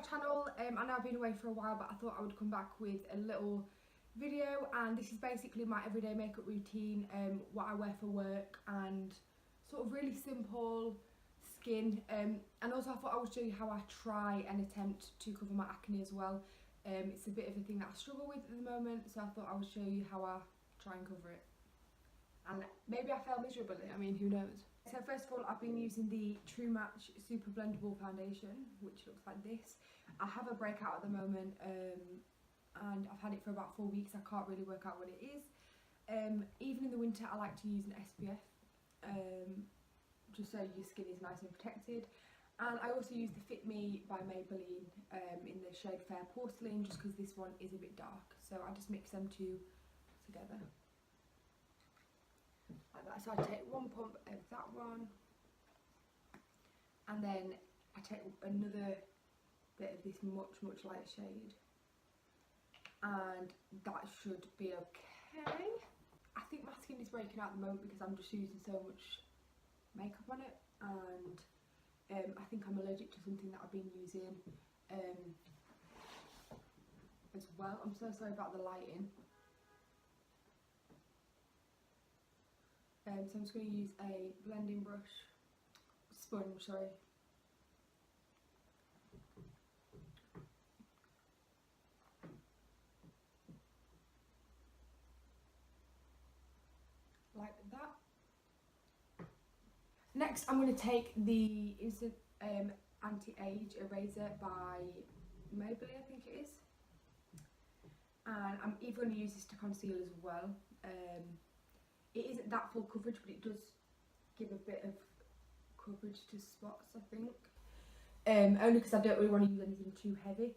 channel. I know I've been away for a while, but I thought I would come back with a little video, and this is basically my everyday makeup routine, what I wear for work, and sort of really simple skin, and also I thought I would show you how I try and attempt to cover my acne as well. It's a bit of a thing that I struggle with at the moment, so I thought I would show you how I try and cover it, and maybe I fail miserably, I mean, who knows. So first of all, I've been using the True Match Super Blendable Foundation, which looks like this. I have a breakout at the moment, and I've had it for about 4 weeks. I can't really work out what it is. Even in the winter, I like to use an SPF, just so your skin is nice and protected. And I also use the Fit Me by Maybelline in the shade Fair Porcelain, just because this one is a bit dark. So I just mix them two together. Like that. So I take one pump of that one, and then I take another bit of this much lighter shade, and that should be okay. I think my skin is breaking out at the moment because I'm just using so much makeup on it, and I think I'm allergic to something that I've been using as well. I'm so sorry about the lighting. So I'm just going to use a blending brush, sponge, sorry. Like that. Next, I'm going to take the Instant Anti-Age Eraser by Maybelline, I think it is. And I'm even going to use this to conceal as well. It isn't that full coverage, but it does give a bit of coverage to spots, I think. Only because I don't really want to use anything too heavy,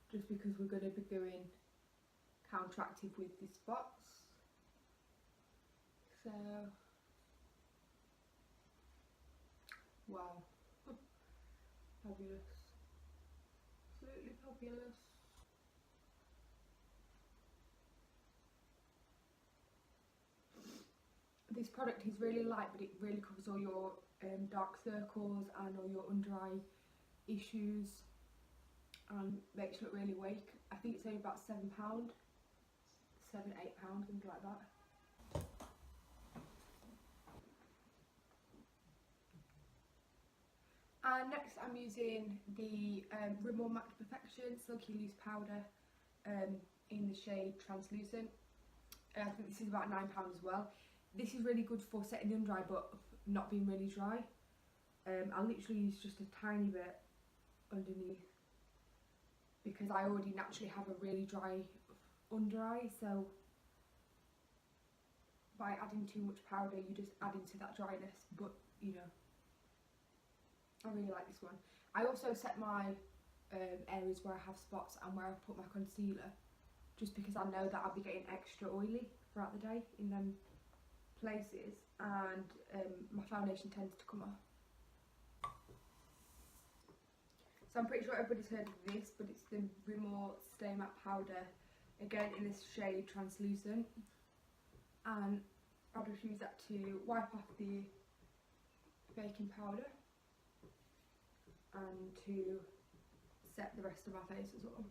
just because we're going to be going counteractive with the spots. So, wow, fabulous, absolutely fabulous. This product is really light, but it really covers all your dark circles and all your under eye issues, and makes you look really awake. I think it's only about £7, £7, £8, something like that. And next I'm using the Rimmel Matte Perfection Silky Loose Powder in the shade Translucent. I think this is about £9 as well. This is really good for setting the under eye but not being really dry. I'll literally use just a tiny bit underneath because I already naturally have a really dry under eye, so by adding too much powder you just add into that dryness, but you know, I really like this one. I also set my areas where I have spots and where I put my concealer, just because I know that I'll be getting extra oily throughout the day in them places, and my foundation tends to come off. So I'm pretty sure everybody's heard of this, but it's the Rimmel Stay Matte Powder, again in this shade Translucent, and I'll just use that to wipe off the baking powder and to set the rest of my face as well.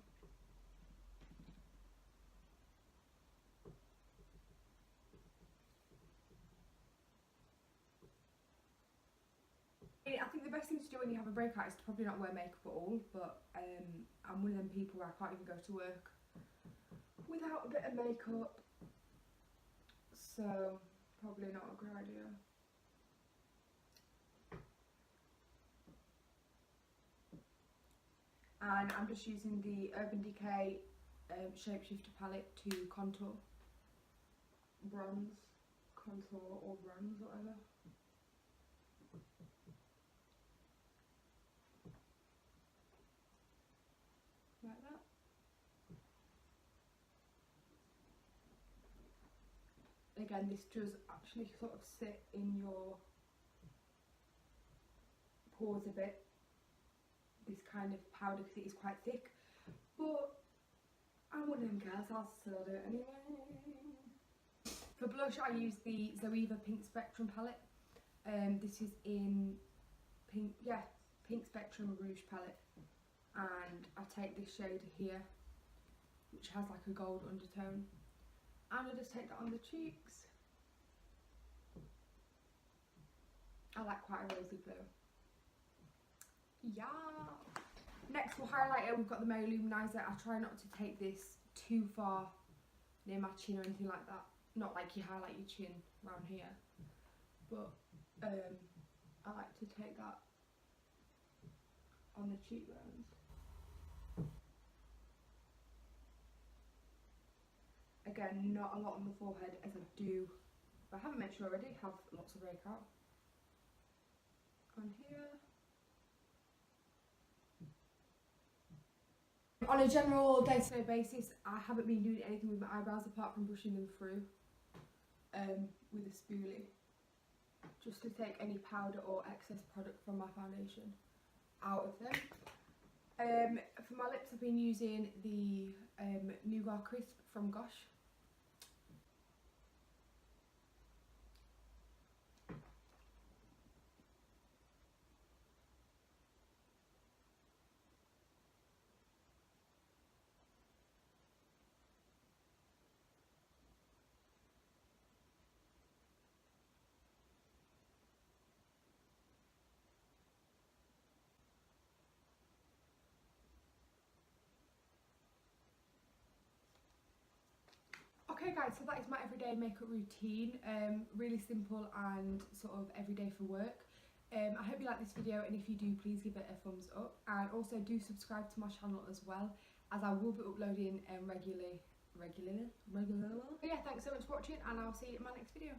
I think the best thing to do when you have a breakout is to probably not wear makeup at all, but I'm one of them people where I can't even go to work without a bit of makeup, so probably not a good idea. And I'm just using the Urban Decay Shapeshifter palette to contour, bronze, contour or bronze, whatever. Like that. Again, this does actually sort of sit in your pores a bit, this kind of powder, because it is quite thick, but I'm one of them girls, I'll still do it anyway. For blush I use the Zoeva Pink Spectrum palette. This is in pink, yeah, Pink Spectrum Rouge palette. and I take this shade here, which has like a gold undertone, and I just take that on the cheeks. I like quite a rosy blue. Yeah. Next for highlighter, we've got the Mary Luminizer. I try not to take this too far near my chin or anything like that. Not like you highlight your chin around here, but I like to take that on the cheekbones. Again, not a lot on the forehead, as I do, if I haven't mentioned already, have lots of breakout on here. On a general day-to-day basis, I haven't been doing anything with my eyebrows apart from brushing them through with a spoolie, just to take any powder or excess product from my foundation out of them. For my lips, I've been using the Nougat Crisp from Gosh. Okay guys, so that is my everyday makeup routine, really simple and sort of everyday for work. I hope you like this video, and if you do, please give it a thumbs up, and also do subscribe to my channel as well, as I will be uploading regularly. But yeah, thanks so much for watching, and I'll see you in my next video.